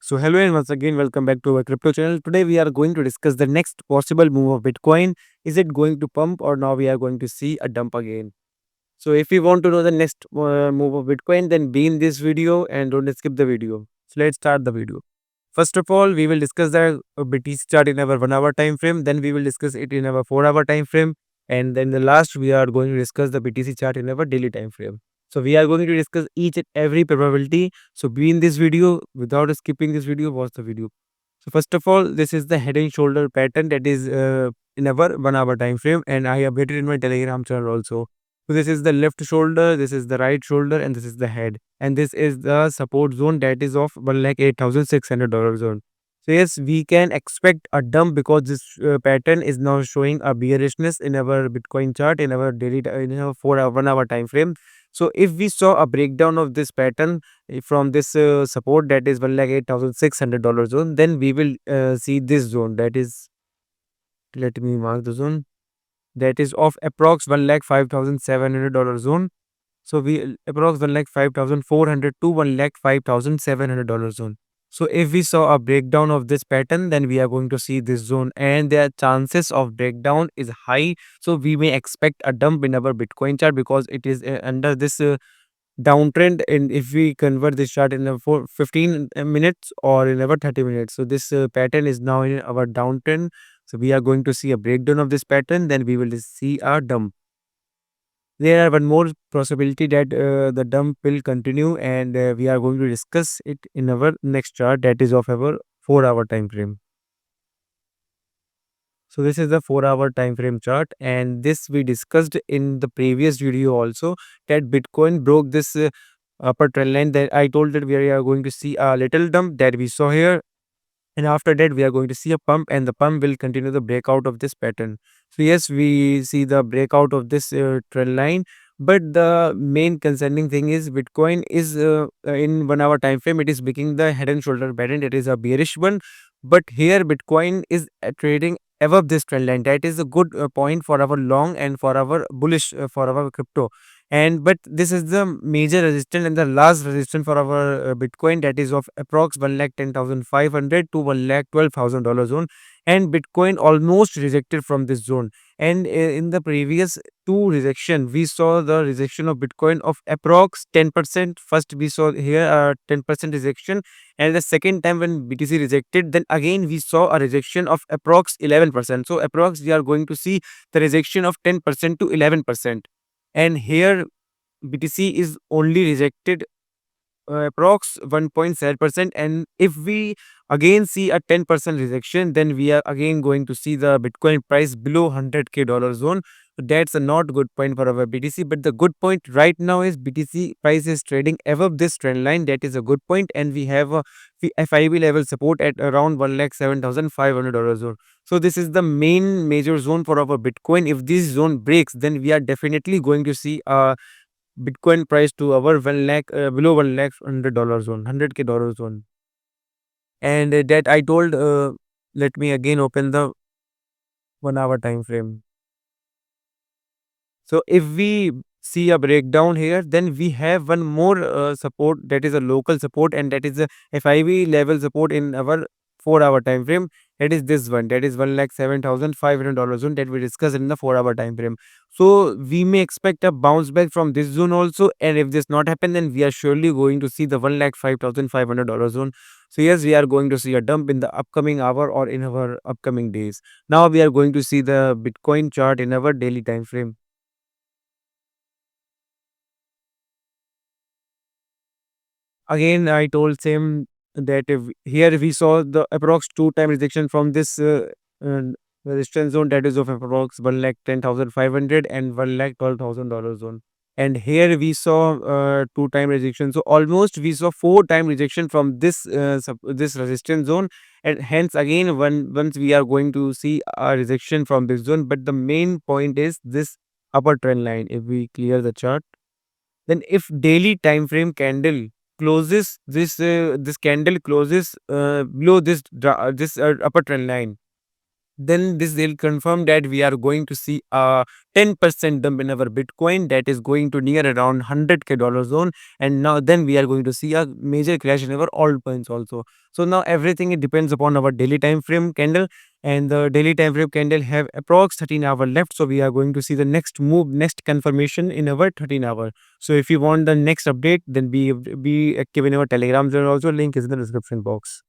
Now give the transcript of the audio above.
So hello and once again welcome back to our crypto channel. Today we are going to discuss the next possible move of Bitcoin. Is it going to pump or now we are going to see a dump again? So if you want to know the next move of Bitcoin, then be in this video and don't skip the video. So let's start the video. First of all, we will discuss the BTC chart in our 1 hour time frame. Then we will discuss it in our 4 hour time frame. And then the last we are going to discuss the BTC chart in our daily time frame. So we are going to discuss each and every probability. So be in this video without skipping this video. Watch the video. So first of all, this is the head and shoulder pattern that is in our 1 hour time frame, and I updated in my Telegram channel also. So this is the left shoulder, this is the right shoulder, and this is the head. And this is the support zone that is of 1,08,600 zone. So yes, we can expect a dump because this pattern is now showing a bearishness in our Bitcoin chart in our in our 4 hour 1 hour time frame. So if we saw a breakdown of this pattern from this support that is 1,08,600 zone, then we will see this zone that is, let me mark the zone, that is of approx 1,05,700 zone. So we approx 1,05,400 to 1,05,700 zone. So if we saw a breakdown of this pattern, then we are going to see this zone, and their chances of breakdown is high. So we may expect a dump in our Bitcoin chart because it is under this downtrend. And if we convert this chart in a 15 minutes or in our 30 minutes, so this pattern is now in our downtrend. So we are going to see a breakdown of this pattern, then we will see a dump. There are one more possibility that the dump will continue, and we are going to discuss it in our next chart that is of our 4 hour time frame. So this is the 4 hour time frame chart, and this we discussed in the previous video also, that Bitcoin broke this upper trend line that I told that we are going to see a little dump that we saw here, and after that we are going to see a pump, and the pump will continue the breakout of this pattern. So yes, we see the breakout of this trend line, but the main concerning thing is Bitcoin is in 1 hour time frame, it is making the head and shoulder pattern, it is a bearish one. But here Bitcoin is trading above this trend line, that is a good point for our long and for our bullish for our crypto. And but this is the major resistance and the last resistance for our Bitcoin, that is of approx 1,10,500 to 1,12,000 zone, and Bitcoin almost rejected from this zone. And in the previous two rejection, we saw the rejection of Bitcoin of approx 10%. First we saw here a 10% rejection, and the second time when BTC rejected, then again we saw a rejection of approx 11%. So approx we are going to see the rejection of 10% to 11%. And here BTC is only rejected approx 1.7%. And if we again see a 10% rejection, then we are again going to see the Bitcoin price below 100k dollar zone. So that's a not good point for our BTC, but the good point right now is BTC price is trading above this trend line, that is a good point. And we have a FIB level support at around 1,07,500 zone. So this is the main major zone for our Bitcoin. If this zone breaks, then we are definitely going to see a Bitcoin price to our 1 lakh below 1 lakh $100 zone, 100k dollar zone. And that I told, let me again open the 1 hour time frame. So if we see a breakdown here, then we have one more support, that is a local support, and that is a FIB level support in our 4 hour time frame. That is this one, that is 1,07,500 zone that we discussed in the 4 hour time frame. So we may expect a bounce back from this zone also, and if this not happen, then we are surely going to see the 1,05,500 zone. So yes, we are going to see a dump in the upcoming hour or in our upcoming days. Now we are going to see the Bitcoin chart in our daily time frame. Again, I told same that if here we saw the approx 2 time rejection from this uh, resistance zone, that is of approx 1,10,500 and 1,12,000 zone. And here we saw 2 time rejection. So almost we saw 4 time rejection from this this resistance zone, and hence again once we are going to see a rejection from this zone. But the main point is this upper trend line. If we clear the chart, then if daily time frame candle closes this candle closes below this upper trend line, then this will confirm that we are going to see a 10% dump in our Bitcoin that is going to near around 100k dollar zone. And now then we are going to see a major crash in our altcoins also. So now everything it depends upon our daily time frame candle, and the daily time frame candle have approx 13 hour left. So we are going to see the next move, next confirmation in our 13 hour. So if you want the next update, then be active in our Telegram channel also. Link is in the description box.